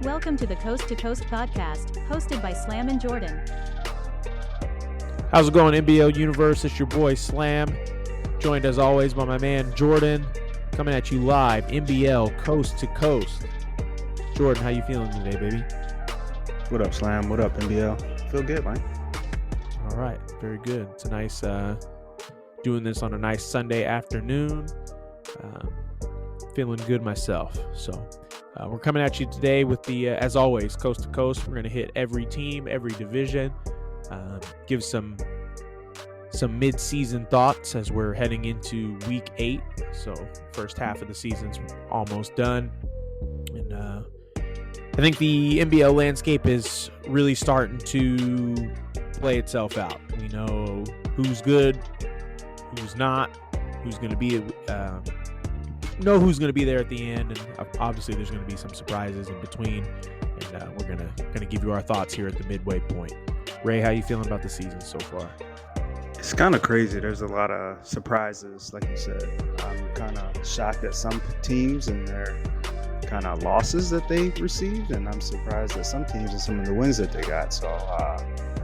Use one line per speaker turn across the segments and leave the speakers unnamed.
Welcome to the Coast to Coast podcast, hosted by Slam and Jordan.
How's it going, MBL universe? It's your boy Slam, joined as always by my man Jordan, coming at you live, MBL Coast to Coast. Jordan, how you feeling today, baby?
What up, Slam? What up, MBL? Feel good, man.
All right, very good. It's a nice doing this on a nice Sunday afternoon. Feeling good myself. So we're coming at you today with the, as always, Coast to Coast. We're going to hit every team, every division, give some mid-season thoughts as we're heading into week 8. So first half of the season's almost done. And I think the NBL landscape is really starting to play itself out. We know who's good, who's not, who's going to be who's going to be there at the end, and obviously there's going to be some surprises in between, and we're going to give you our thoughts here at the midway point. Ray, how you feeling about the season so far?
It's kind of crazy. There's a lot of surprises, like you said. I'm kind of shocked at some teams and their kind of losses that they received, and I'm surprised at some teams and some of the wins that they got. So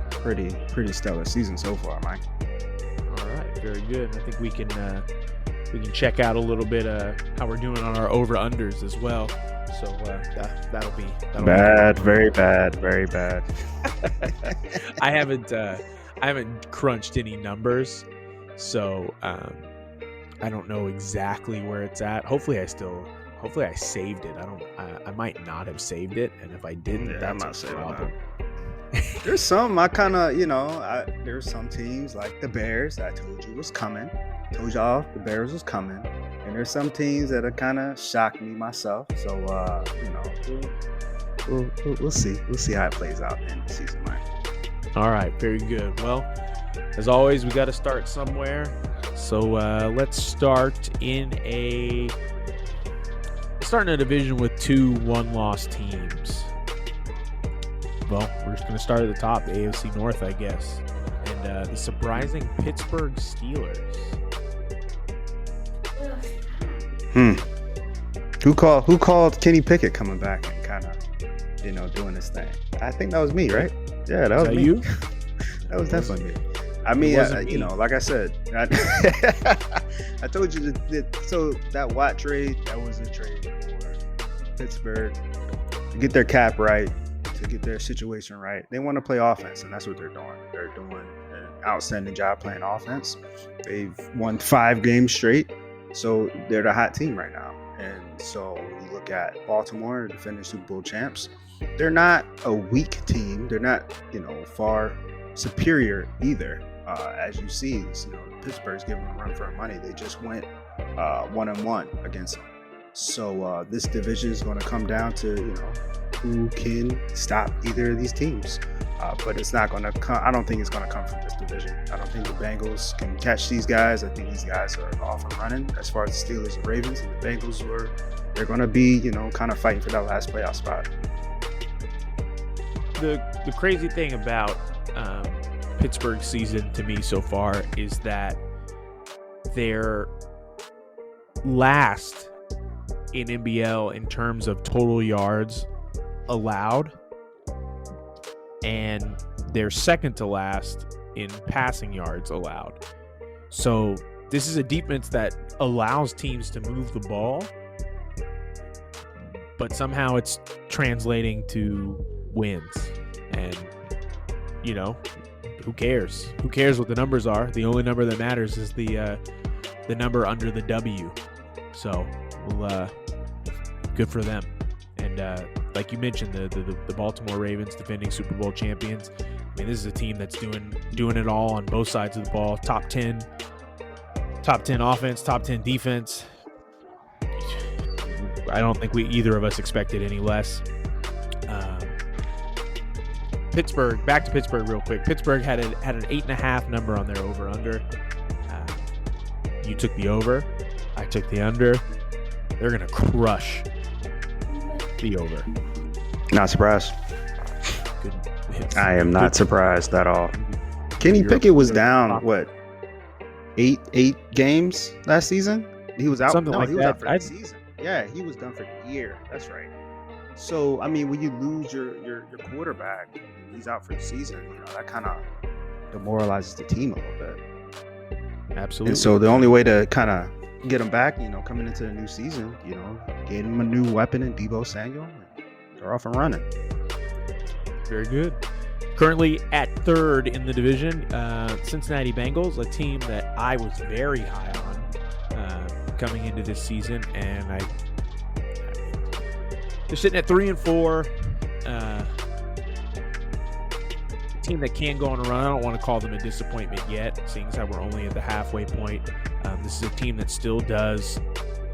pretty stellar season so far, Mike.
All right, very good. I think we can check out a little bit how we're doing on our over-unders as well. So that'll be
bad, very bad.
I haven't crunched any numbers, so I don't know exactly where it's at. Hopefully I saved it. I might not have saved it, and if I didn't, that's a problem.
There's some I kind of, there's some teams like the Bears I told you was coming. Told y'all the Bears was coming. And there's some teams that have kind of shocked me myself. So, we'll see. We'll see how it plays out in the season, man.
All right, very good. Well, as always, we got to start somewhere. So let's start in a division with 2 one-loss teams. Well, we're just going to start at the top, the AFC North, I guess. And the surprising Pittsburgh Steelers.
Who called Kenny Pickett coming back and kind of, doing this thing? I think that was me, right? Yeah, that was me.
You?
That was definitely me. I mean, like I said, I told you so that Watt trade, that was a trade for Pittsburgh to get their cap right, to get their situation right. They want to play offense, and that's what they're doing. They're doing an outstanding job playing offense. They've won 5 games straight, so they're the hot team right now. And so when you look at Baltimore, defending Super Bowl champs, they're not a weak team. They're not, far superior either. As you see, Pittsburgh's giving them a run for their money. They just went 1-1 against them. So this division is going to come down to, who can stop either of these teams. But it's not going to come. I don't think it's going to come from this division. I don't think the Bengals can catch these guys. I think these guys are off and running as far as the Steelers and Ravens. And the Bengals they're going to be, kind of fighting for that last playoff spot.
The crazy thing about Pittsburgh's season to me so far is that they're last in MBL in terms of total yards allowed, and they're second to last in passing yards allowed. So this is a defense that allows teams to move the ball, but somehow it's translating to wins. And who cares? Who cares what the numbers are? The only number that matters is the number under the W. So good for them. And like you mentioned, the Baltimore Ravens, defending Super Bowl champions. I mean, this is a team that's doing it all on both sides of the ball. Top 10 offense, top 10 defense. I don't think either of us expected any less. Pittsburgh, back to Pittsburgh real quick. Pittsburgh had an 8.5 number on their over-under. You took the over. I took the under. They're going to crush the over.
Not surprised.
Good.
I am not surprised at all. Kenny Pickett was down, eight games last season? He was out.
Something like
he was
that.
out for the season. Yeah, he was done for the year. That's right. So, I mean, when you lose your quarterback, he's out for the season, that kind of demoralizes the team a little bit.
Absolutely.
And so the only way to kind of get him back, coming into the new season, get him a new weapon in Deebo Samuel, and they're off and running.
Very good. Currently at third in the division, Cincinnati Bengals, a team that I was very high on coming into this season, and they're sitting at 3-4. A team that can go on a run. I don't want to call them a disappointment yet, seeing as how we're only at the halfway point. This is a team that still does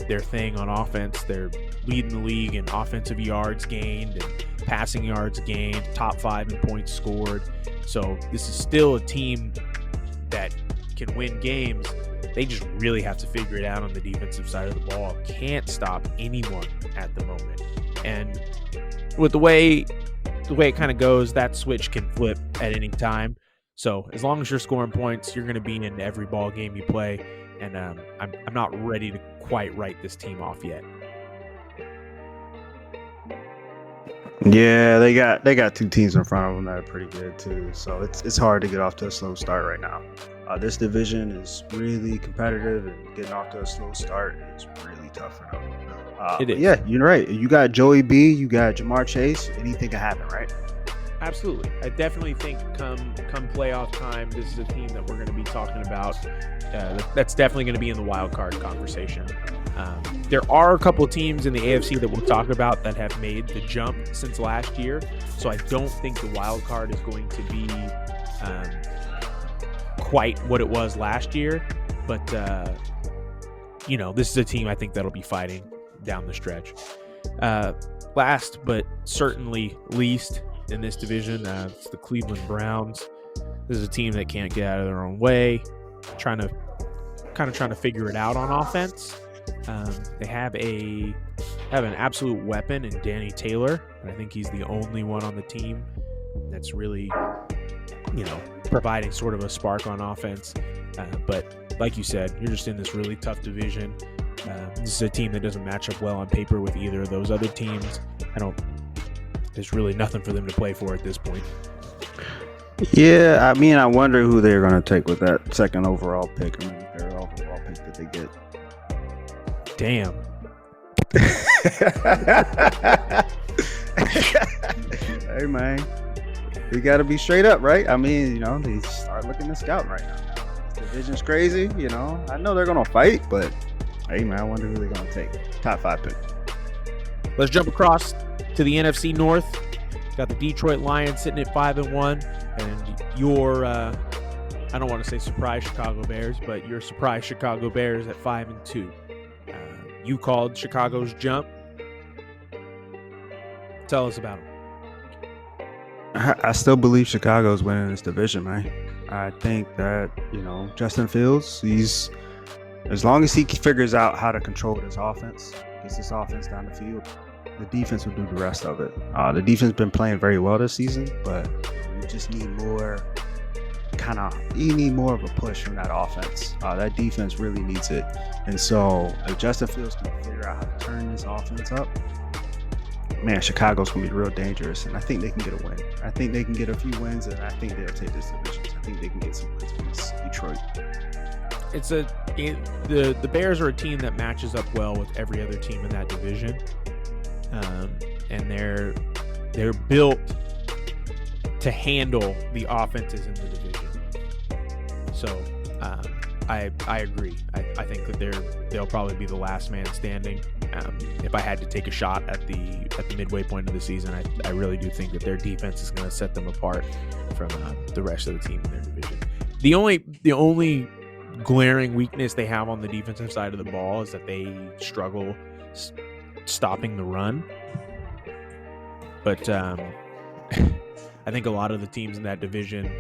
their thing on offense. They're leading the league in offensive yards gained and passing yards gained, top 5 in points scored. So this is still a team that can win games. They just really have to figure it out on the defensive side of the ball. Can't stop anyone at the moment. And with the way it kind of goes, that switch can flip at any time. So as long as you're scoring points, you're going to be in every ball game you play. And I'm not ready to quite write this team off yet.
Yeah, they got two teams in front of them that are pretty good too. So it's hard to get off to a slow start right now. This division is really competitive, and getting off to a slow start is really tough for them.
It is.
Yeah, you're right. You got Joey B, you got Jamar Chase. Anything can happen, right?
Absolutely. I definitely think come playoff time, this is a team that we're going to be talking about. That's definitely going to be in the wild card conversation. There are a couple of teams in the AFC that we'll talk about that have made the jump since last year. So I don't think the wild card is going to be quite what it was last year. But, this is a team I think that'll be fighting down the stretch. Last but certainly least in this division, it's the Cleveland Browns. This is a team that can't get out of their own way, trying to figure it out on offense. They have an absolute weapon in Danny Taylor, and I think he's the only one on the team that's really, providing sort of a spark on offense. But like you said, you're just in this really tough division. This is a team that doesn't match up well on paper with either of those other teams. There's really nothing for them to play for at this point.
Yeah, I mean, I wonder who they're going to take with that second overall pick. I mean, the third overall pick that they get.
Damn.
Hey, man. We got to be straight up, right? I mean, they start looking to scout right now. This division's crazy, I know they're going to fight, but hey, man, I wonder who they're going to take. Top 5 pick.
Let's jump across to the NFC North. Got the Detroit Lions sitting at 5-1, and your I don't want to say surprise Chicago Bears, but your surprise Chicago Bears at 5-2. You called Chicago's jump. Tell us about them.
I still believe Chicago's winning this division, man. I think that Justin Fields, as long as he figures out how to control his offense, gets this offense down the field, the defense will do the rest of it. The defense has been playing very well this season, but you just need more of a push from that offense. That defense really needs it. And so if Justin Fields can figure out how to turn this offense up, man, Chicago's going to be real dangerous. And I think they can get a win. I think they can get a few wins, and I think they'll take this division. I think they can get some wins against Detroit.
The Bears are a team that matches up well with every other team in that division. And they're built to handle the offenses in the division. So I agree. I think that they'll probably be the last man standing. If I had to take a shot at the midway point of the season, I really do think that their defense is going to set them apart from the rest of the team in their division. The only glaring weakness they have on the defensive side of the ball is that they struggle stopping the run. But I think a lot of the teams in that division,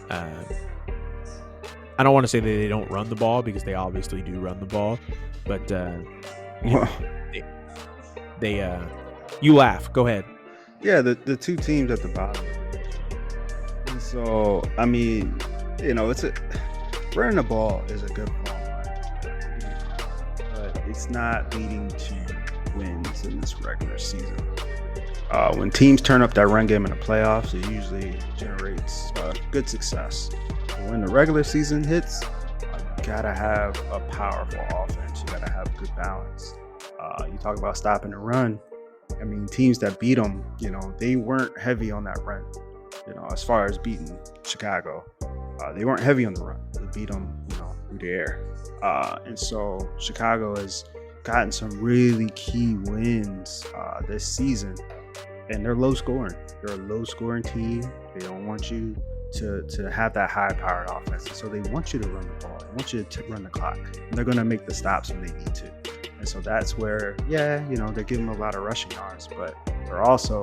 I don't want to say that they don't run the ball, because they obviously do run the ball, but you laugh. Go ahead.
Yeah, the two teams at the bottom. And so, I mean, running the ball is a good form line, but it's not leading to wins in this regular season. When teams turn up that run game in the playoffs, it usually generates good success. But when the regular season hits, you gotta have a powerful offense. You gotta have good balance. You talk about stopping the run. I mean, teams that beat them, they weren't heavy on that run. As far as beating Chicago, they weren't heavy on the run. They beat them, through the air. And so Chicago has gotten some really key wins this season, and they're low scoring. They're a low scoring team. They don't want you to have that high powered offense. So they want you to run the ball. They want you to run the clock. And they're going to make the stops when they need to. And so that's where, they're giving them a lot of rushing yards, but they're also,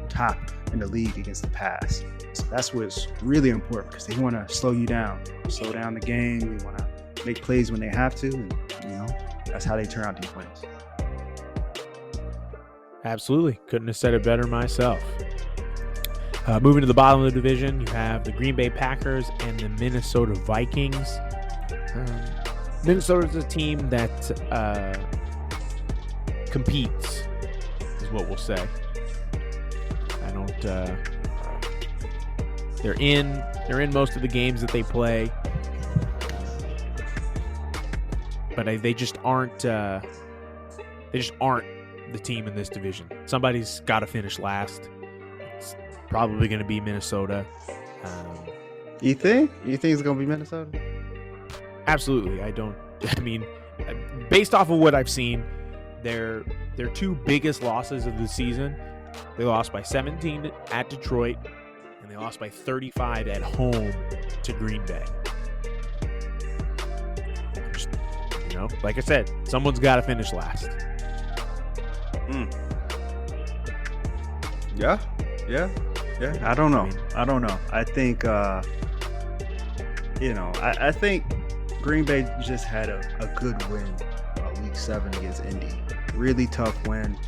top in the league against the pass. So that's what's really important, because they want to slow you down, slow down the game. They want to make plays when they have to. And, that's how they turn out these wins.
Absolutely. Couldn't have said it better myself. Moving to the bottom of the division, you have the Green Bay Packers and the Minnesota Vikings. Minnesota's a team that competes, is what we'll say. They're in most of the games that they play, but they just aren't. They just aren't the team in this division. Somebody's got to finish last. It's probably going to be Minnesota.
You think? You think it's going to be Minnesota?
Absolutely. I mean, based off of what I've seen, their two biggest losses of the season, they lost by 17 at Detroit, and they lost by 35 at home to Green Bay. Just, like I said, someone's got to finish last.
Yeah. I don't know. I think, I think Green Bay just had a good win week 7 against Indy. Really tough win.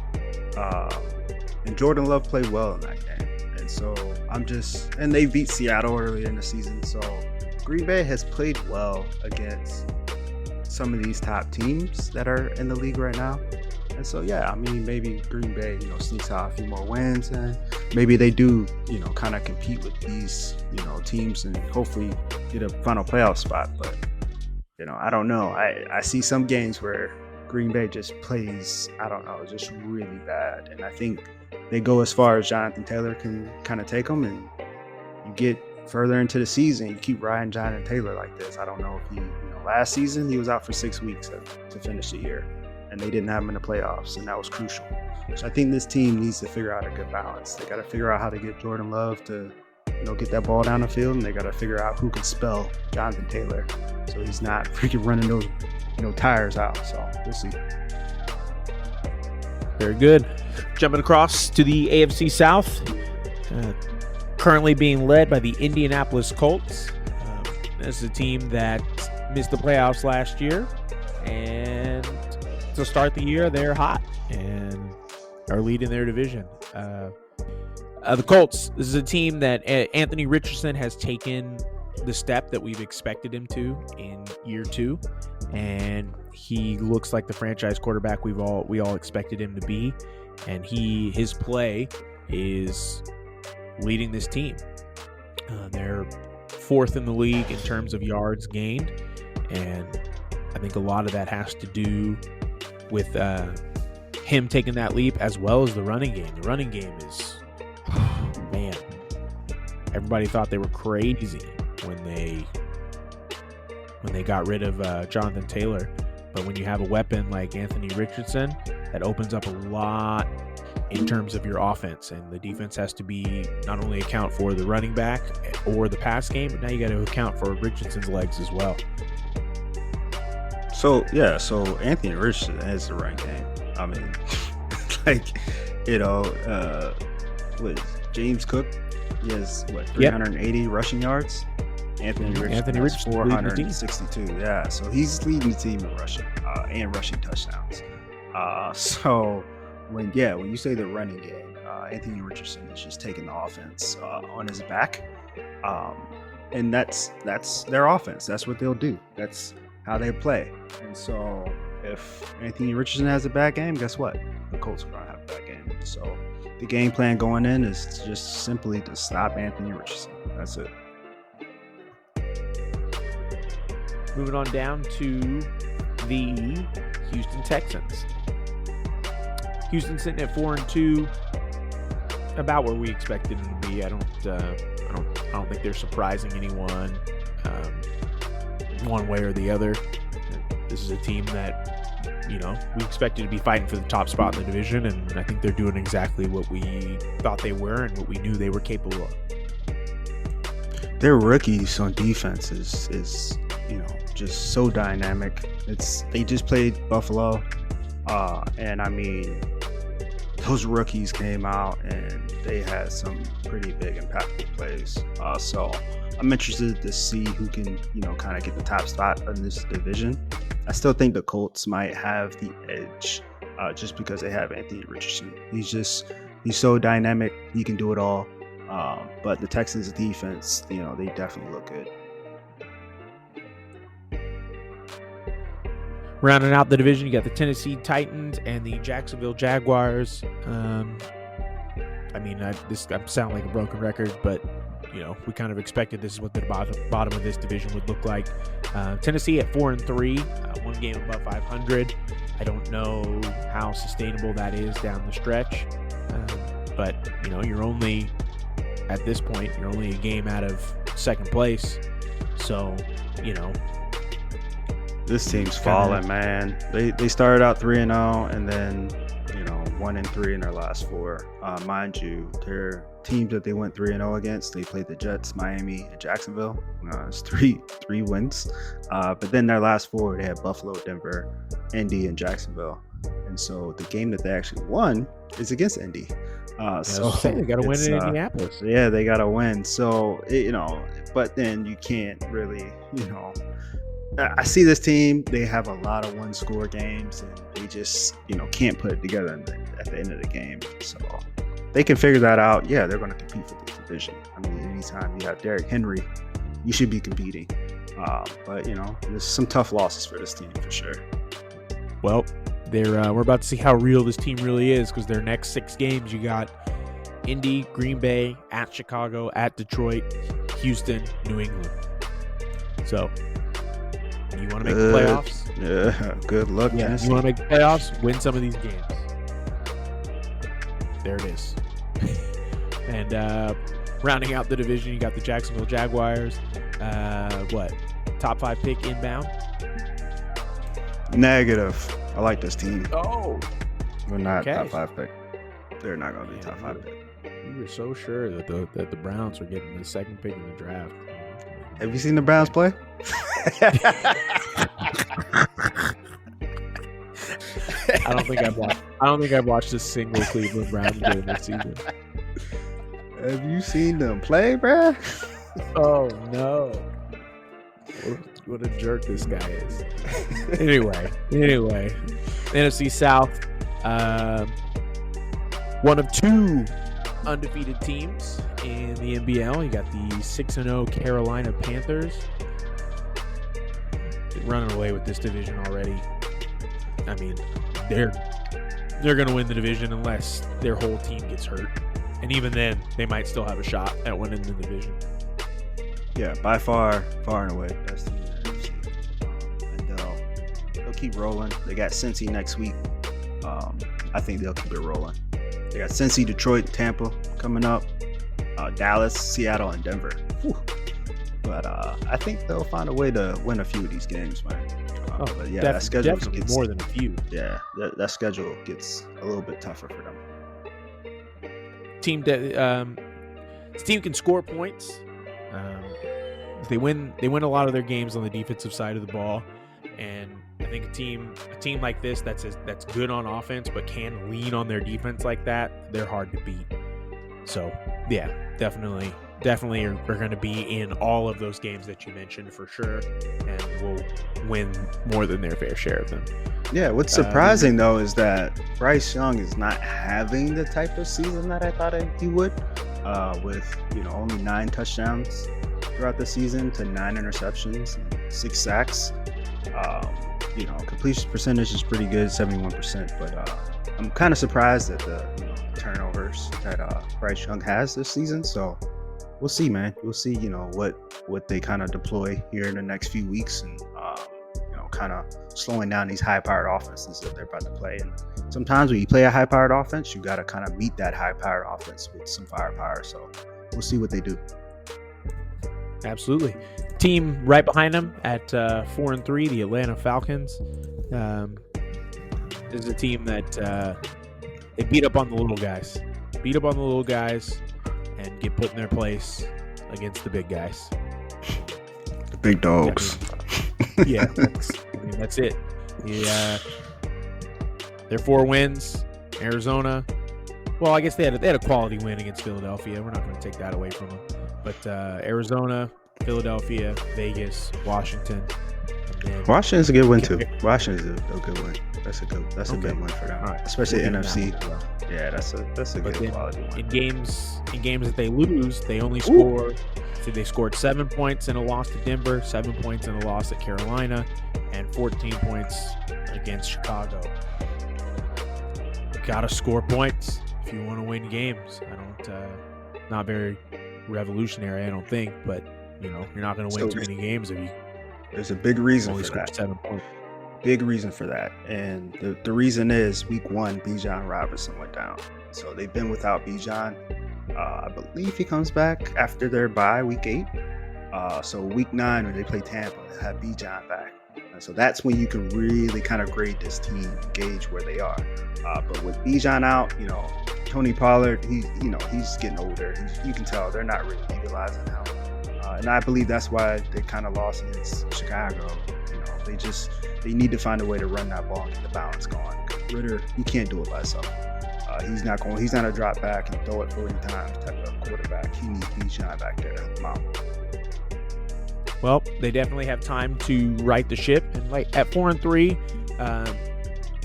And Jordan Love played well in that game. And so and they beat Seattle earlier in the season. So Green Bay has played well against some of these top teams that are in the league right now. And so, maybe Green Bay, sneaks out a few more wins, and maybe they do, kind of compete with these, teams and hopefully get a final playoff spot. But, I don't know. I see some games where Green Bay just plays, just really bad. And I think they go as far as Jonathan Taylor can kind of take them, and you get further into the season, you keep riding Jonathan Taylor like this. I don't know if last season he was out for 6 weeks to finish the year, and they didn't have him in the playoffs, and that was crucial. So I think this team needs to figure out a good balance. They got to figure out how to get Jordan Love to, get that ball down the field, and they got to figure out who can spell Jonathan Taylor so he's not freaking running those, tires out. So we'll see.
Very good. Jumping across to the AFC South, currently being led by the Indianapolis Colts. This is a team that missed the playoffs last year, and to start the year, they're hot and are leading their division. The Colts, this is a team that Anthony Richardson has taken the step that we've expected him to in year 2, and he looks like the franchise quarterback we all expected him to be, and his play is leading this team. They're 4th in the league in terms of yards gained, and I think a lot of that has to do with him taking that leap, as well as the running game. The running game is, man, everybody thought they were crazy when they got rid of Jonathan Taylor. But when you have a weapon like Anthony Richardson, that opens up a lot in terms of your offense. And the defense has to be not only account for the running back or the pass game, but now you got to account for Richardson's legs as well.
So Anthony Richardson has the run game. I mean, with James Cook, he has 380 rushing yards. Anthony Richardson 462. Yeah, so he's leading the team in rushing and rushing touchdowns. So when you say the running game, Anthony Richardson is just taking the offense on his back, and that's their offense. That's what they'll do. That's how they play. And so if Anthony Richardson has a bad game, guess what? The Colts are going to have a bad game. So the game plan going in is just simply to stop Anthony Richardson. That's it.
Moving on down to the Houston Texans. Houston sitting at 4-2, about where we expected them to be. I don't think they're surprising anyone one way or the other. This is a team that, we expected to be fighting for the top spot in the division, and I think they're doing exactly what we thought they were and what we knew they were capable of.
Their rookies on defense is just so dynamic. They just played Buffalo, and I mean, those rookies came out and they had some pretty big impactful plays. So I'm interested to see who can, kind of get the top spot in this division. I still think the Colts might have the edge, just because they have Anthony Richardson. He's so dynamic. He can do it all. But the Texans defense, they definitely look good.
Rounding out the division, you got the Tennessee Titans and the Jacksonville Jaguars. I'm sound like a broken record, but we kind of expected this is what the bottom of this division would look like. Tennessee at 4-3, one game above 500. I don't know how sustainable that is down the stretch, but you're only at this point you're only a game out of second place, so
this team's falling, man. They started out 3-0 and then 1-3 in their last 4. Mind you, their teams that they went 3-0 against, they played the Jets, Miami, and Jacksonville. It's three wins. But then their last 4, they had Buffalo, Denver, Indy, and Jacksonville. And so the game that they actually won is against Indy. So
they got to win in Indianapolis.
Yeah, they got to win. So but then you can't really, I see this team. They have a lot of one-score games, and they just, can't put it together at the end of the game. So they can figure that out. Yeah, they're going to compete for this division. I mean, anytime you have Derrick Henry, you should be competing. But there's some tough losses for this team for sure.
Well, we're about to see how real this team really is, because their next 6 games, you got Indy, Green Bay, at Chicago, at Detroit, Houston, New England. So you want to make the playoffs?
Yeah, good luck.
Yeah, you want to make the playoffs? Win some of these games. There it is. And rounding out the division, you got the Jacksonville Jaguars. Top 5 pick inbound?
Negative. I like this team.
Oh.
We're not top 5 pick. They're not going to be top 5 pick.
You were so sure that the Browns were getting the second pick in the draft.
Have you seen the Browns play?
I don't think I've watched a single Cleveland Browns game this season.
Have you seen them play, bruh?
Oh no. What a jerk this guy is. Anyway, NFC South, one of 2 undefeated teams in the MBL. You got the 6-0 Carolina Panthers. They're running away with this division already. I mean, they're going to win the division unless their whole team gets hurt. And even then, they might still have a shot at winning the division.
Yeah, by far and away, best team in the NFC. And they'll keep rolling. They got Cincy next week. I think they'll keep it rolling. They got Cincy, Detroit, Tampa coming up. Dallas, Seattle, and Denver. Whew. But I think they'll find a way to win a few of these games, man. But yeah, that schedule gets
more than a few.
Yeah, that schedule gets a little bit tougher for them.
This team can score points. They win a lot of their games on the defensive side of the ball, and I think a team like this that's good on offense but can lean on their defense like that, they're hard to beat. So yeah, definitely are going to be in all of those games that you mentioned for sure, and will win more than their fair share of them.
Yeah, what's surprising though is that Bryce Young is not having the type of season that I thought he would, with only 9 touchdowns throughout the season to 9 interceptions and 6 sacks. Completion percentage is pretty good, 71%, but I'm kind of surprised that the turnovers that Bryce Young has this season. So we'll see, man. We'll see, what they kind of deploy here in the next few weeks, and kind of slowing down these high-powered offenses that they're about to play. And sometimes when you play a high-powered offense, you got to kind of meet that high-powered offense with some firepower. So we'll see what they do.
Absolutely. Team right behind them at 4-3, the Atlanta Falcons. This is a team that they beat up on the little guys. And get put in their place against the big guys.
The big dogs.
Yeah, that's it. Their 4 wins. Arizona. Well, I guess they had a quality win against Philadelphia. We're not going to take that away from them. But Arizona, Philadelphia, Vegas, Washington.
Washington's a good win too. Washington's a good win. That's a good win for them, right. Especially NFC. Yeah, that's a good quality one. In games
that they lose, they only score. So they scored 7 points in a loss to Denver, 7 points in a loss at Carolina, and 14 points against Chicago. You gotta score points if you want to win games. Not very revolutionary, I don't think, but you're not going to win too many games if you.
There's a big reason
only
for
score
that.
7 points.
Big reason for that, and the reason is week 1, Bijan Robinson went down, so they've been without Bijan. I believe he comes back after their bye, week 8. So week 9, when they play Tampa, they have Bijan back. And so that's when you can really kind of grade this team, gauge where they are. But with Bijan out, Tony Pollard, he's getting older. You can tell they're not really utilizing him. And I believe that's why they kind of lost against Chicago. They need to find a way to run that ball and get the balance going. Ritter, he can't do it by himself. He's not a drop back and throw it 40 times type of quarterback. He needs Bijan back there to help him out.
Well, they definitely have time to right the ship, and at 4-3,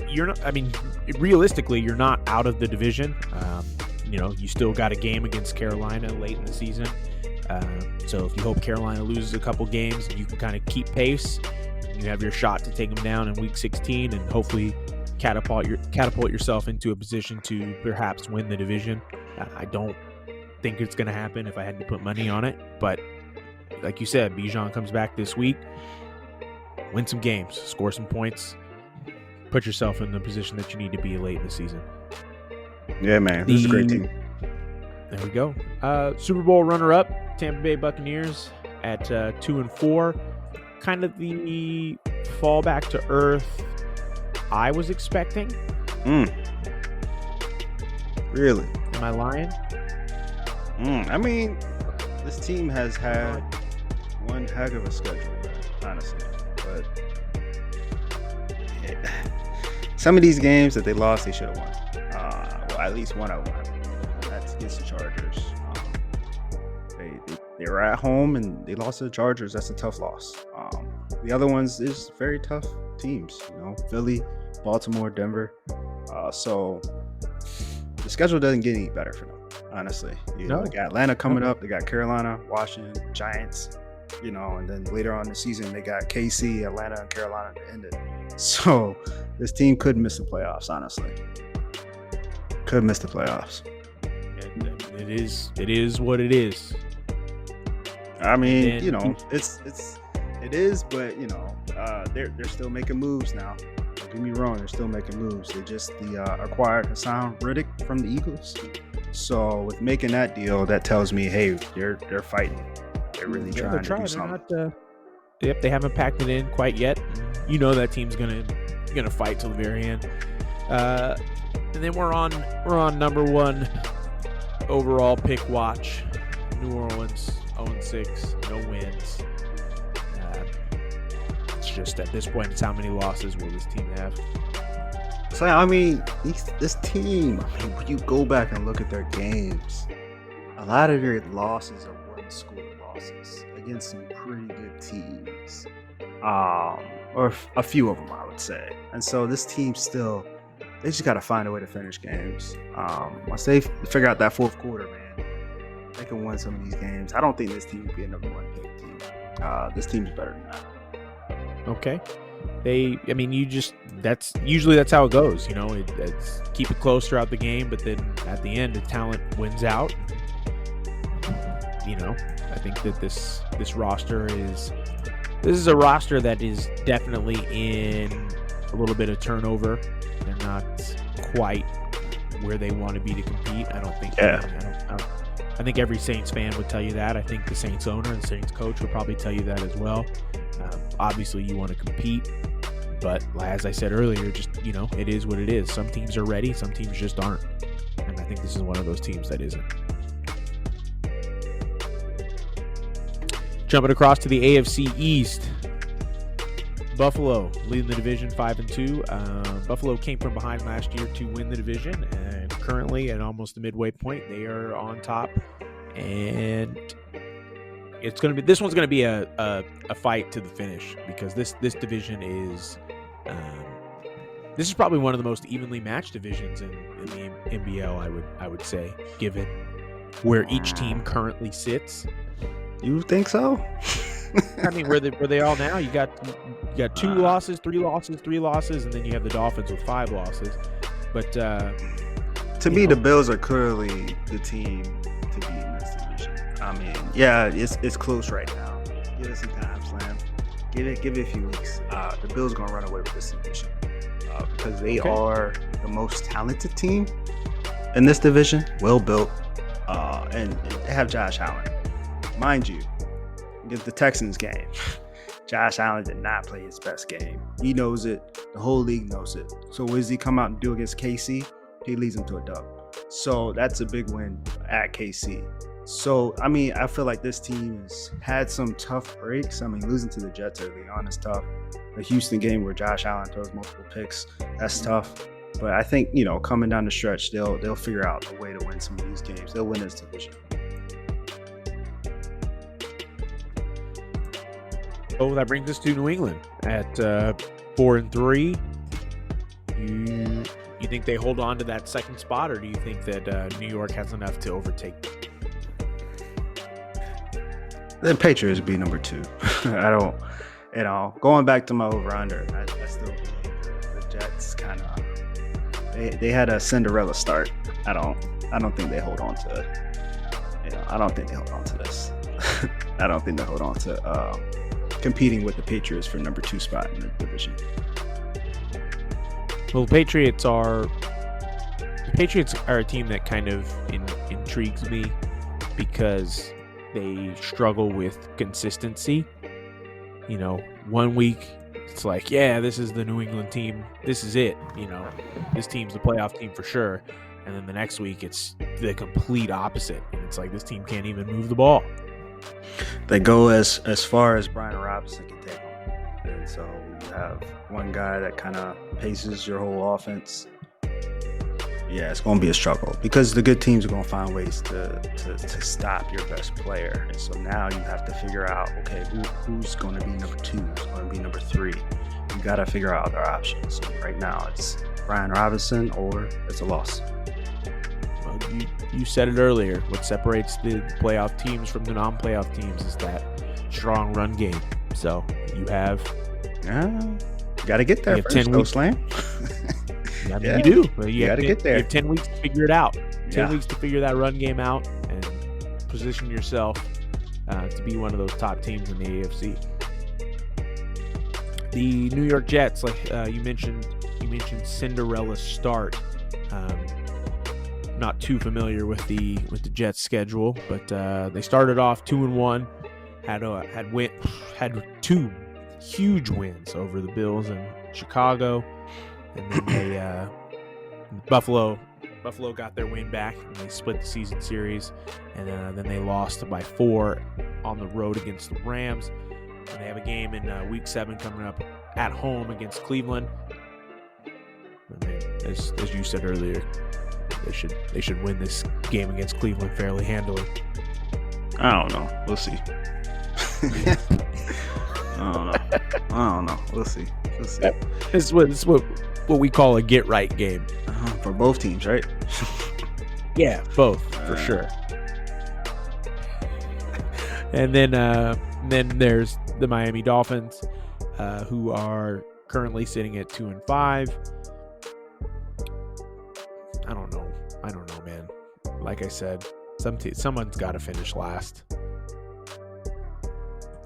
you're not. I mean, realistically, you're not out of the division. You still got a game against Carolina late in the season. So if you hope Carolina loses a couple games, and you can kind of keep pace, you have your shot to take them down in Week 16, and hopefully catapult yourself into a position to perhaps win the division. I don't think it's going to happen if I had to put money on it, but like you said, Bijan comes back this week, win some games, score some points, put yourself in the position that you need to be late in the season.
Yeah, man, this is a great team.
There we go. Super Bowl runner-up, Tampa Bay Buccaneers at 2-4. Kind of the fall back to earth I was expecting.
Really?
Am I lying?
I mean, this team has had one heck of a schedule, honestly. But some of these games that they lost, they should have won. Well, at least one of them. That's against the Chargers. They were at home and they lost to the Chargers. That's a tough loss. The other ones is very tough teams. Philly, Baltimore, Denver. So the schedule doesn't get any better for them, honestly. They got Atlanta coming up. They got Carolina, Washington, Giants. And then later on in the season, they got KC, Atlanta, and Carolina to end it. So this team could miss the playoffs, honestly. Could miss the playoffs.
It is what it is.
I mean, it is, but they're still making moves now. Don't get me wrong, they're still making moves. They just acquired Hassan Reddick from the Eagles. So with making that deal, that tells me, hey, they're fighting. They're really trying to do something.
They haven't packed it in quite yet. That team's gonna fight till the very end. And then we're on number 1 overall pick watch. New Orleans 0-6, no wins. It's just at this point, it's how many losses will this team have?
So I mean, this team. When you go back and look at their games, a lot of their losses are one-score losses against some pretty good teams, or a few of them, I would say. And so this team still, they just got to find a way to finish games. Once they figure out that fourth quarter, man, they can win some of these games. I don't think this team will be a number 1 pick team. This team's better than that.
Okay. that's how it goes. It's keep it close throughout the game, but then at the end, the talent wins out. I think that this roster is a roster that is definitely in a little bit of turnover. They're not quite where they want to be to compete. I don't think. Yeah. I think every Saints fan would tell you that. I think the Saints owner and Saints coach would probably tell you that as well. Obviously, you want to compete, but as I said earlier, just it is what it is. Some teams are ready, some teams just aren't, and I think this is one of those teams that isn't. Jumping across to the AFC East, Buffalo leading the division 5-2. Buffalo came from behind last year to win the division, and currently at almost the midway point, they are on top. And this one's gonna be a fight to the finish, because this division is this is probably one of the most evenly matched divisions in the MBL. I would say, given where each team currently sits.
You think so?
I mean, where they all now? You got 2 losses, 3 losses, and then you have the Dolphins with 5 losses. But
to me, the Bills are clearly the team to beat in this division. I mean, yeah, it's close right now. Give it some time, Slam. Give it a few weeks. The Bills are gonna run away with this division because they are the most talented team in this division, well built, and they have Josh Allen. Mind you, the Texans game, Josh Allen did not play his best game. He knows it. The whole league knows it. So what does he come out and do against KC? He leads them to a dub. So that's a big win at KC. So, I mean, I feel like this team has had some tough breaks. I mean, losing to the Jets early on is tough. The Houston game where Josh Allen throws multiple picks, that's tough. But I think, coming down the stretch, they'll figure out a way to win some of these games. They'll win this division.
Oh, that brings us to New England at 4-3. You think they hold on to that second spot, or do you think that New York has enough to overtake them?
The Patriots would be number 2. I don't, going back to my over-under, I still believe the Jets kind of, they had a Cinderella start. I don't think they hold on to, I don't think they hold on to this. I don't think they hold on to competing with the Patriots for number 2 spot in the division.
Well, the Patriots are a team that kind of intrigues me because they struggle with consistency. 1 week it's like, yeah, this is the New England team. This is it. This team's the playoff team for sure. And then the next week it's the complete opposite. And it's like this team can't even move the ball.
They go as far as Brian Robinson can take them. And so you have one guy that kind of paces your whole offense. Yeah, it's going to be a struggle because the good teams are going to find ways to stop your best player. And so now you have to figure out, okay, who's going to be number 2? Who's going to be number 3? You got to figure out their options. So right now it's Brian Robinson or it's a loss.
Well, you said it earlier. What separates the playoff teams from the non-playoff teams is that strong run game. So you have...
you got to get there first,
10 weeks.
Slam.
I mean, you do. Well,
you got to get there.
You have 10 weeks to figure it out. 10 weeks to figure that run game out and position yourself to be one of those top teams in the AFC. The New York Jets, like you mentioned Cinderella start. Not too familiar with the Jets schedule, but they started off 2-1, had 2 huge wins over the Bills and Chicago, and then they Buffalo got their win back and they split the season series, and then they lost by 4 on the road against the Rams. And they have a game in Week 7 coming up at home against Cleveland. I mean, as you said earlier, they should win this game against Cleveland fairly handily.
I don't know. We'll see. I don't know. We'll see.
This is what we call a get right game
for both teams, right?
Yeah, both for sure. And then there's the Miami Dolphins. who are currently sitting at 2-5. I don't know, man. Like I said, someone's got to finish last.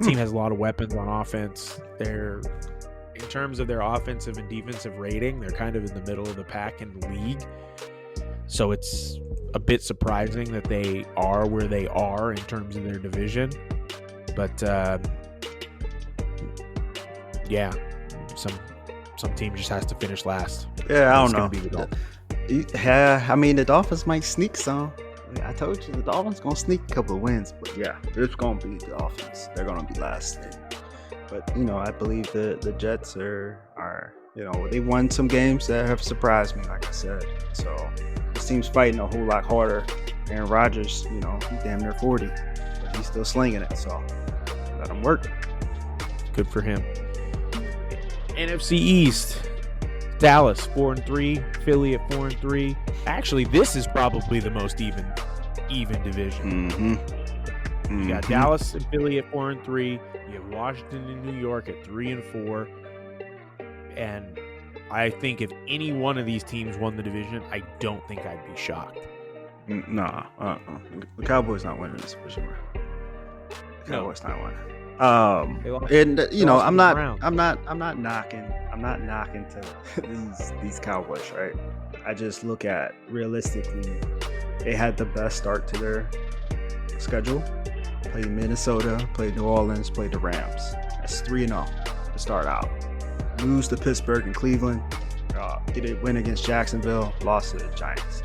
Team has a lot of weapons on offense. They're, in terms of their offensive and defensive rating, they're kind of in the middle of the pack in the league. So it's a bit surprising that they are where they are in terms of their division. But yeah, some team just has to finish last.
Yeah, I don't know. Yeah, I mean, the Dolphins might sneak some. I told you the Dolphins gonna sneak a couple of wins, but yeah, it's gonna be the Dolphins. They're gonna be last. But I believe the Jets are they won some games that have surprised me, like I said. So this team's fighting a whole lot harder. Aaron Rodgers, he's damn near 40, but he's still slinging it. So let him work.
Good for him. NFC East. Dallas 4-3, Philly at 4-3. Actually, this is probably the most even division. You got Dallas and Philly at 4-3. You have Washington and New York at 3-4. And I think if any one of these teams won the division, I don't think I'd be shocked.
Nah, the Cowboys not winning this division. The Cowboys not winning. I'm not knocking to these Cowboys, right? I just look at realistically, they had the best start to their schedule. Played Minnesota, played New Orleans, played the Rams. That's 3-0 to start out. Lose to Pittsburgh and Cleveland. Get a win against Jacksonville. Lost to the Giants.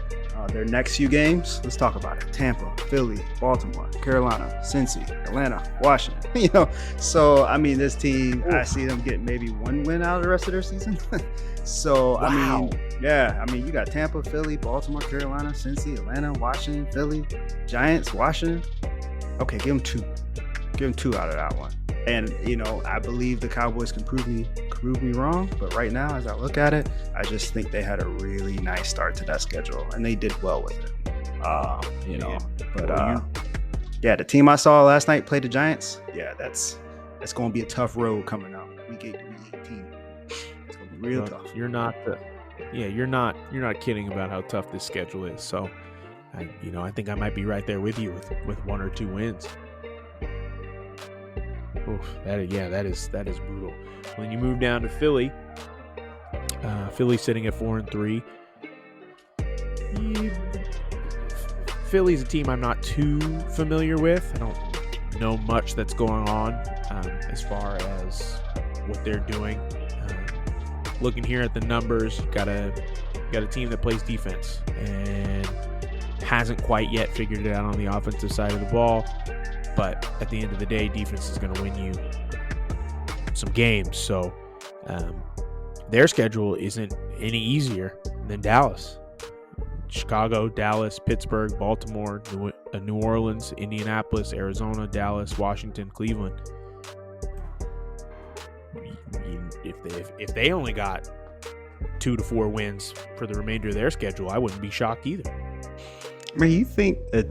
Their next few games, let's talk about it. Tampa, Philly, Baltimore, Carolina, Cincy, Atlanta, Washington. So, I mean, this team, I see them get maybe one win out of the rest of their season. So, wow. I mean, you got Tampa, Philly, Baltimore, Carolina, Cincy, Atlanta, Washington, Philly, Giants, Washington. Okay, give them two. Give them two out of that one. And, I believe the Cowboys can prove me wrong. But right now, as I look at it, I just think they had a really nice start to that schedule. And they did well with it. The team I saw last night play the Giants. Yeah, that's going to be a tough road coming up. Week 18. It's going to be real tough.
You're not kidding about how tough this schedule is. So, I think I might be right there with you with one or two wins. Oof, that is brutal. When you move down to Philly, Philly's sitting at 4-3. Philly's a team I'm not too familiar with. I don't know much that's going on as far as what they're doing. Looking here at the numbers, you got a team that plays defense and hasn't quite yet figured it out on the offensive side of the ball. But at the end of the day, defense is going to win you some games. So their schedule isn't any easier than Dallas. Chicago, Dallas, Pittsburgh, Baltimore, New Orleans, Indianapolis, Arizona, Dallas, Washington, Cleveland. If they only got 2 to 4 wins for the remainder of their schedule, I wouldn't be shocked either.
I mean, you think I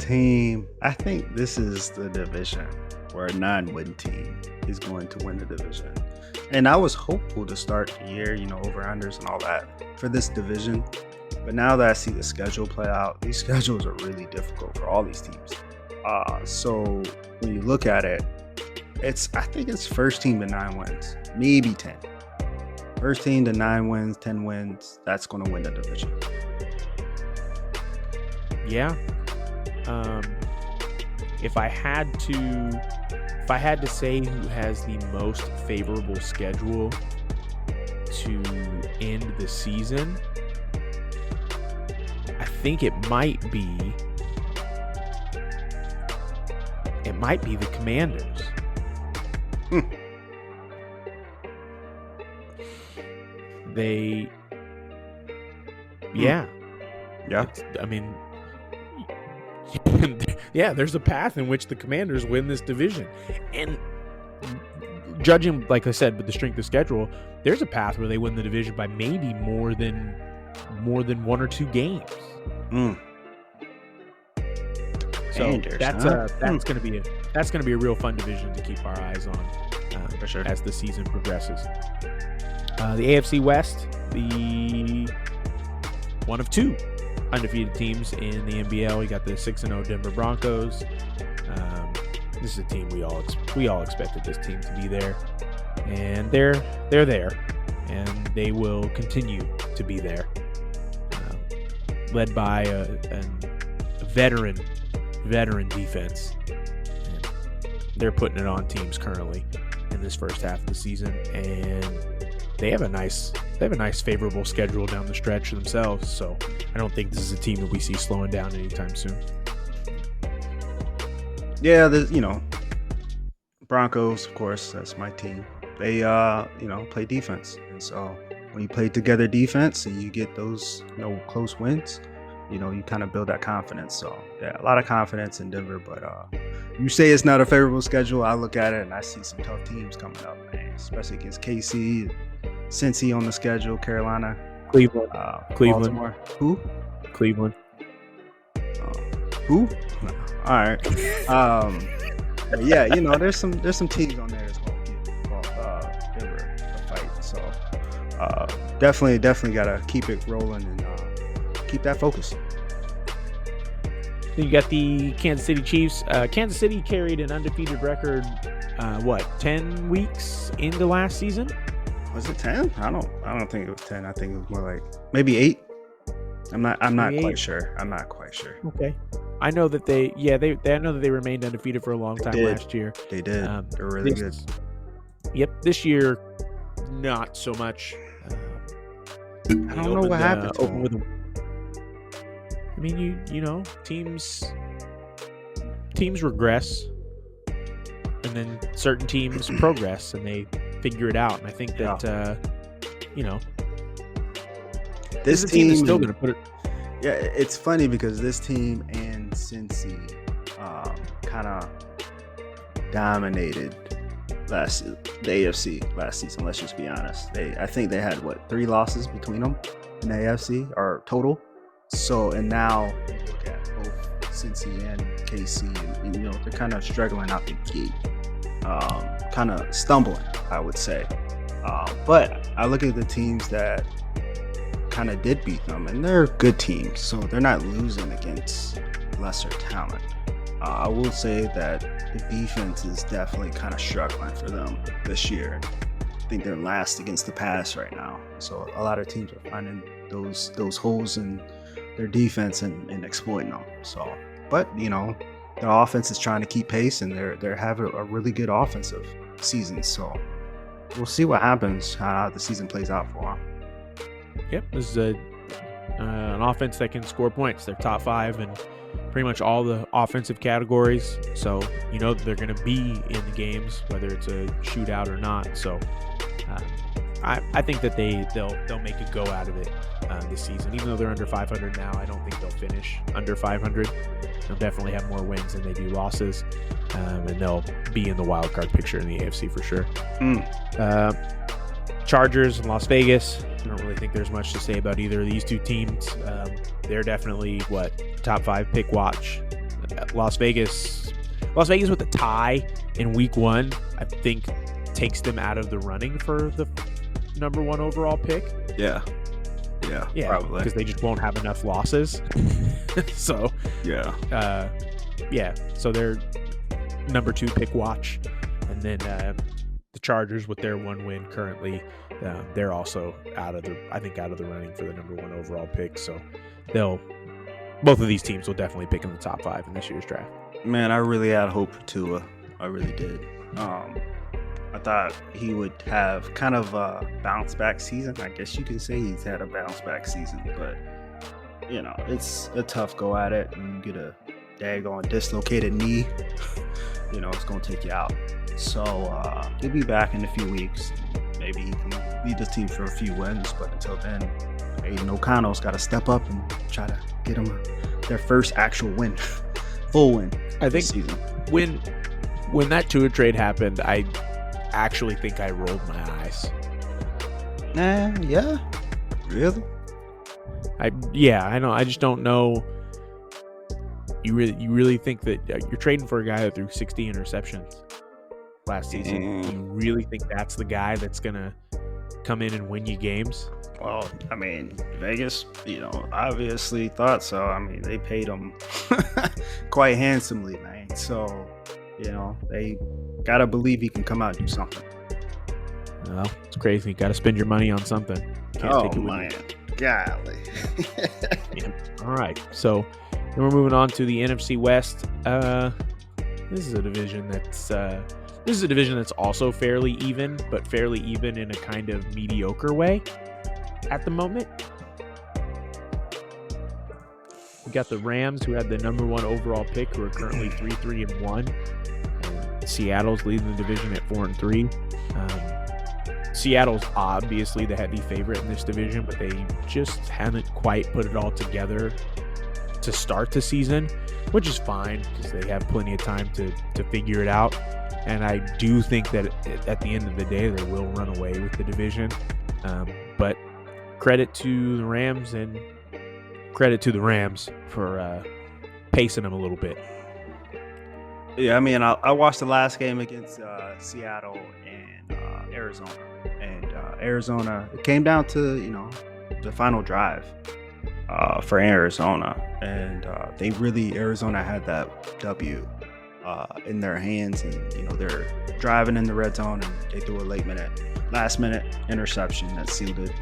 think this is the division where a 9-win team is going to win the division. And I was hopeful to start the year, over-unders and all that for this division. But now that I see the schedule play out, these schedules are really difficult for all these teams. So when you look at it, I think it's first team to 9 wins, maybe 10. First team to 9 wins, 10 wins, that's going to win the division.
Yeah. If I had to say who has the most favorable schedule to end the season, I think it might be the Commanders. I mean, there's a path in which the Commanders win this division. And judging, like I said, with the strength of schedule, there's a path where they win the division by maybe more than 1 or 2 games. So that's going to be a real fun division to keep our eyes on.
For sure.
as the season progresses. The AFC West, the one of two undefeated teams in the MBL. We got the 6-0 Denver Broncos. This is a team we all expected this team to be there, and they're there, and they will continue to be there. Led by a veteran defense. And they're putting it on teams currently in this first half of the season, and they have a nice favorable schedule down the stretch themselves. So I don't think this is a team that we see slowing down anytime soon.
Yeah, Broncos, of course, that's my team. They play defense, and so when you play together defense and you get those close wins, you kind of build that confidence. So yeah, a lot of confidence in Denver. But you say it's not a favorable schedule. I look at it and I see some tough teams coming up, man, especially against KC, Cincy on the schedule, Carolina,
Cleveland,
Baltimore. Who?
Cleveland.
Who? No. All right. But yeah, there's some teams on there that's going to give Denver a fight. So definitely got to keep it rolling and keep that focus.
Then you got the Kansas City Chiefs. Kansas City carried an undefeated record, 10 weeks into last season?
Was it 10? I don't think it was 10. I think it was more like maybe 8. I'm not quite sure. I'm not quite sure.
Okay. I know that they remained undefeated for a long time last year.
They did. They're really good.
Yep. This year, not so much.
I don't know what happened to them.
I mean, teams regress, and then certain teams progress, and they figure it out. And I think that
this
team is still going to put it.
Yeah, it's funny because this team and Cincy kind of dominated the AFC last season. Let's just be honest. I think they had 3 losses between them in the AFC or total. So and now you look at both Cincy and KC, and they're kind of struggling out the gate, kind of stumbling, I would say. But I look at the teams that kind of did beat them, and they're good teams, so they're not losing against lesser talent. I will say that the defense is definitely kind of struggling for them this year. I think they're last against the pass right now, so a lot of teams are finding those holes in their defense and exploiting them. So, but their offense is trying to keep pace, and they're having a really good offensive season. So we'll see what happens, how the season plays out for them.
Yep, this is an offense that can score points. They're top 5 in pretty much all the offensive categories, so that they're going to be in the games, whether it's a shootout or not. So I think that they'll make a go out of it this season. Even though they're under 500 now, I don't think they'll finish under 500. They'll definitely have more wins than they do losses, and they'll be in the wild card picture in the AFC for sure. Chargers and Las Vegas. I don't really think there's much to say about either of these two teams. They're definitely top 5 pick watch. Las Vegas with a tie in week 1, I think takes them out of the running for the number 1 overall pick.
Yeah, probably
because they just won't have enough losses. So so they're number 2 pick watch, and then the Chargers with their 1 win currently, they're also out of the running for the number 1 overall pick. So both of these teams will definitely pick in the top 5 in this year's draft.
Man, I really had hope for Tua. I really did. I thought he would have kind of a bounce back season. I guess you could say he's had a bounce back season, but it's a tough go at it. And you get a daggone dislocated knee, it's going to take you out. So he'll be back in a few weeks. Maybe he can lead the team for a few wins, but until then, Aiden O'Connell's got to step up and try to get them their first actual win, full win.
I think
season.
When that Tua trade happened, I actually think I rolled my eyes.
Yeah, really?
I know. I just don't know. You really think that you're trading for a guy that threw 60 interceptions? last season. Do you really think that's the guy that's going to come in and win you games?
Well, I mean, Vegas, obviously thought so. I mean, they paid him quite handsomely, man. So, they got to believe he can come out and do something.
Well, it's crazy. You got to spend your money on something. Can't take it with
man.
you.
Golly.
Yeah. All right. So then we're moving on to the NFC West. This is a division that's also fairly even, but fairly even in a kind of mediocre way at the moment. We got the Rams, who had the number 1 overall pick, who are currently 3-1. And Seattle's leading the division at 4-3. Seattle's obviously the heavy favorite in this division, but they just haven't quite put it all together to start the season, which is fine because they have plenty of time to figure it out. And I do think that at the end of the day, they will run away with the division. But credit to the Rams for pacing them a little bit.
Yeah, I mean, I watched the last game against Seattle and Arizona. And Arizona, it came down to, the final drive for Arizona. And Arizona had that W in their hands. And, they're driving in the red zone and they threw a last minute interception that sealed it.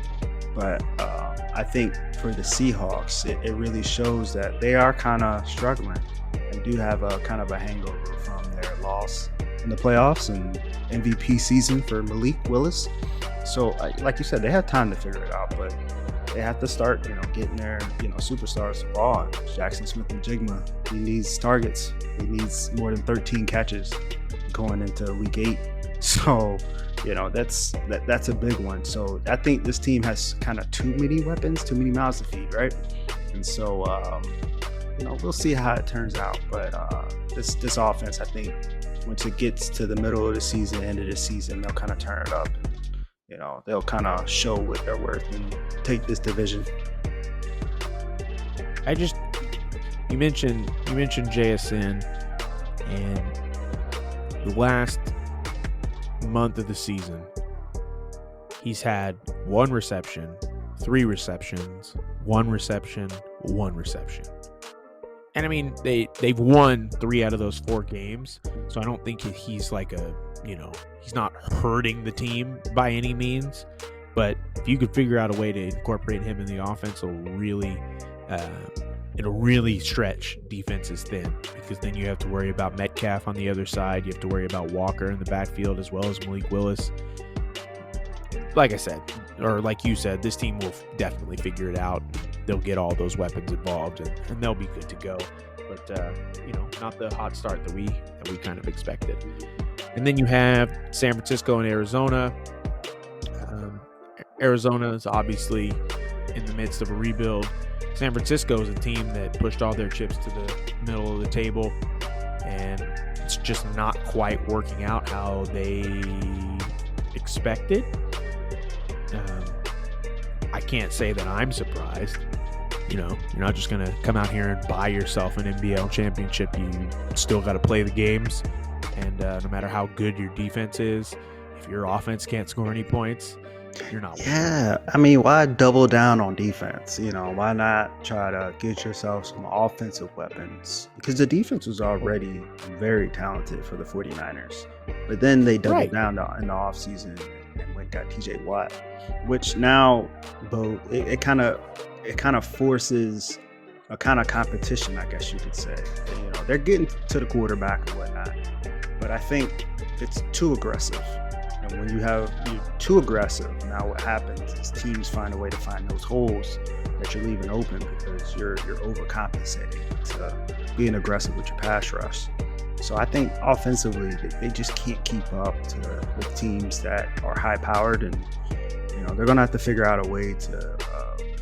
But I think for the Seahawks, it really shows that they are kind of struggling and do have a kind of a hangover from their loss in the playoffs and MVP season for Malik Willis. So, like you said, they have time to figure it out, but they have to start, getting their, superstars the ball. And Jackson Smith-Njigba, he needs targets. He needs more than 13 catches going into week 8. So, that's a big one. So I think this team has kind of too many weapons, too many mouths to feed, right? And so, we'll see how it turns out. But this offense, I think, once it gets to the middle of the season, end of the season, they'll kind of turn it up. They'll kind of show what they're worth and take this division.
You mentioned JSN, and the last month of the season, he's had 1 reception, 3 receptions, 1 reception, 1 reception. And I mean, they've won 3 out of those 4 games, so I don't think he's like he's not hurting the team by any means. But if you could figure out a way to incorporate him in the offense, it'll really stretch defenses thin, because then you have to worry about Metcalf on the other side. You have to worry about Walker in the backfield as well as Malik Willis. Like I said, or like you said, this team will definitely figure it out. They'll get all those weapons involved, and they'll be good to go. But not the hot start that we kind of expected. And then you have San Francisco and Arizona. Arizona is obviously in the midst of a rebuild. San Francisco is a team that pushed all their chips to the middle of the table, and it's just not quite working out how they expected. I can't say that I'm surprised. You're not just going to come out here and buy yourself an MBL championship. You still got to play the games, and no matter how good your defense is, if your offense can't score any points, you're not winning.
Yeah, I mean, why double down on defense? Why not try to get yourself some offensive weapons? Because the defense was already very talented for the 49ers. But then they doubled down in the offseason and went got TJ Watt, which now, it kind of forces a kind of competition, I guess you could say. They're getting to the quarterback and whatnot, but I think it's too aggressive. And when you're too aggressive, now what happens is teams find a way to find those holes that you're leaving open because you're overcompensating to being aggressive with your pass rush. So I think offensively, they just can't keep up with teams that are high-powered, and they're going to have to figure out a way to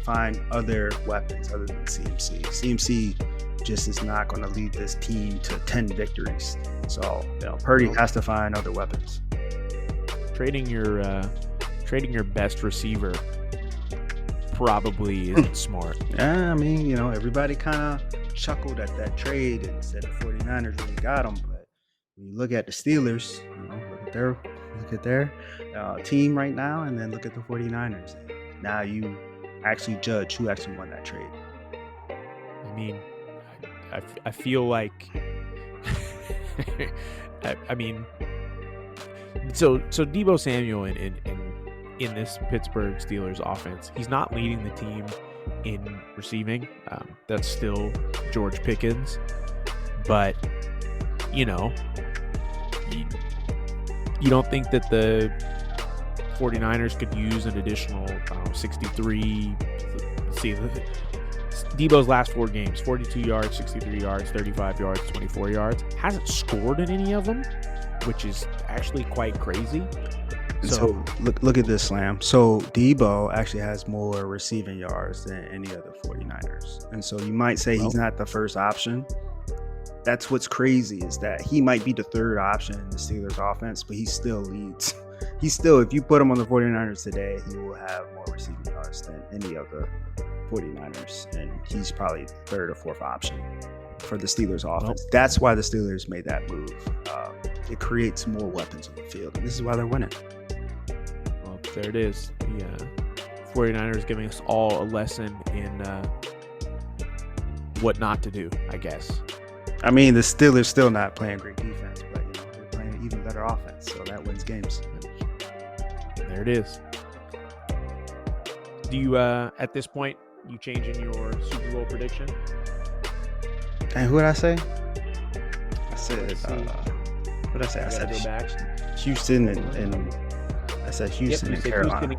find other weapons other than CMC. CMC just is not going to lead this team to 10 victories. So Purdy has to find other weapons.
Trading your best receiver probably isn't smart.
Yeah, I mean, everybody kind of chuckled at that trade and said the 49ers really got him. But when you look at the Steelers, look their team right now, and then look at the 49ers. Now you actually judge who actually won that trade.
I mean, I feel like I mean, so Deebo Samuel in this Pittsburgh Steelers offense, he's not leading the team in receiving. That's still George Pickens, but you don't think that the 49ers could use an additional 63? Let's see, Deebo's last 4 games: 42 yards, 63 yards, 35 yards, 24 yards. Hasn't scored in any of them, which is actually quite crazy.
So look at this, Slam. So Deebo actually has more receiving yards than any other 49ers. And so you might say he's not the first option. That's what's crazy, is that he might be the third option in the Steelers offense, but he still leads. If you put him on the 49ers today, he will have more receiving yards than any of the 49ers. And he's probably third or fourth option for the Steelers offense. That's why the Steelers made that move. It creates more weapons on the field, and this is why they're winning.
Well, there it is. The 49ers giving us all a lesson in what not to do, I guess.
I mean, the Steelers still not playing great defense, but they're playing an even better offense, so that wins games.
There it is. Do you, at this point, you changing your Super Bowl prediction?
And who did I say? I said, what did I say? I said
go back.
Houston and I said Houston and Carolina.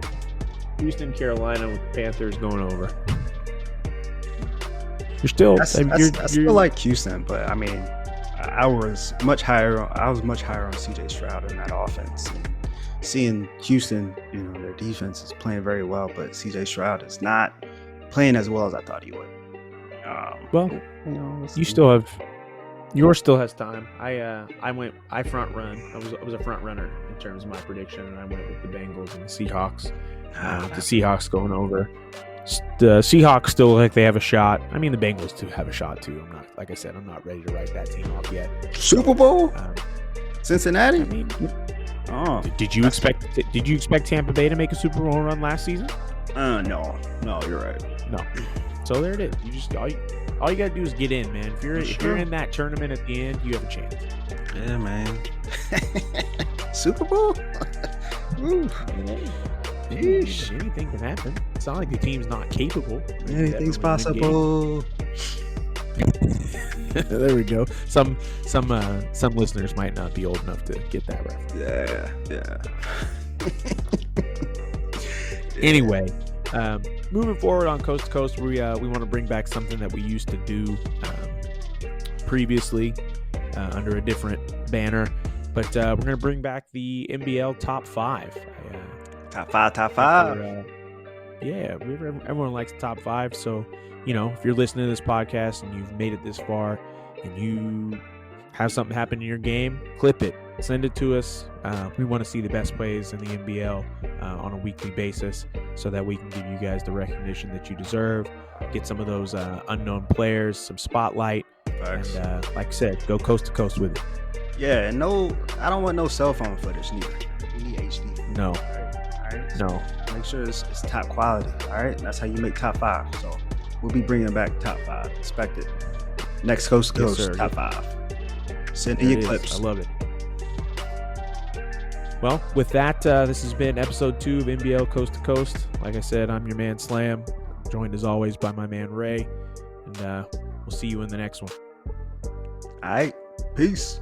Houston, Carolina with Panthers going over. You're still,
I still like Houston, but I mean, I was much higher on CJ Stroud in that offense. And seeing Houston, their defense is playing very well, but CJ Stroud is not playing as well as I thought he would.
Yours still has time. I front run. I was a front runner in terms of my prediction, and I went with the Bengals and the Seahawks. The Seahawks going over. The Seahawks still look like they have a shot. I mean, the Bengals too have a shot too. I'm not ready to write that team off yet.
Super Bowl, Cincinnati.
I mean, did you expect Tampa Bay to make a Super Bowl run last season?
No, you're right.
No. So there it is. You just all you gotta do is get in, man. If you're in that tournament at the end, you have a chance.
Yeah, man. Super Bowl.
Anything can happen. It's not like the team's not capable.
Anything's possible.
There we go. Some listeners might not be old enough to get that reference.
Yeah.
Anyway, moving forward on Coast to Coast, we want to bring back something that we used to do previously under a different banner, but we're going to bring back the MBL Top 5.
Top five.
Everyone likes Top 5. So, if you're listening to this podcast and you've made it this far and you have something happen in your game, clip it, send it to us. We want to see the best plays in the MBL on a weekly basis so that we can give you guys the recognition that you deserve, get some of those unknown players, some spotlight, and like I said, go coast to coast with it.
Yeah, and I don't want no cell phone footage neither. We need HD.
No.
All right.
No.
Make sure it's top quality. All right. That's how you make top 5. So we'll be bringing back top 5. Expect it. Next Coast to Coast, top 5. Send in your clips.
I love it. Well, with that, this has been episode 2 of MBL Coast to Coast. Like I said, I'm your man Slam, joined as always by my man Ray, and we'll see you in the next one.
All right. Peace.